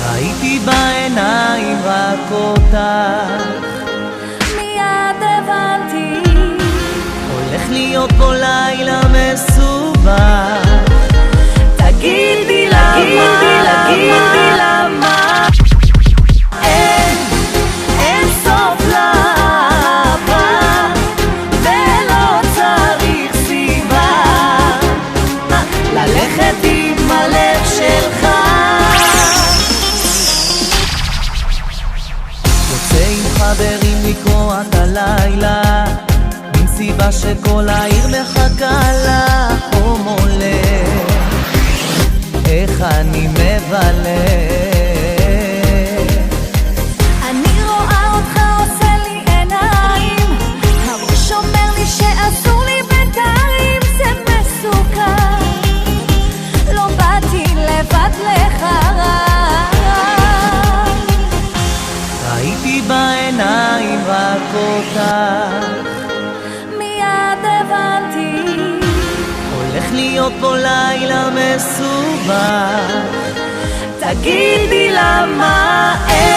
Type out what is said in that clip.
ראיתי בעיניים רק אותך, מיד הבנתי הולך להיות פה לילה מסובך. תגידי למה אין סוף לאהבה ולא צריך סיבה ללכת עם הלב שלך. יוצא עם חברים לקרוא את הלילה, עם סיבה שכל העיר מחכה לה. חום עולה, איך אני מבלה, אני רואה אותך עושה לי עיניים, הראש אומר לי שאסור לי בינתיים, זה מסוכן, לא באתי לבד לך רע. ראיתי בעיניים רק אותך, מיד הבנתי הולך להיות פה לילה מסובך. תגידי למה אין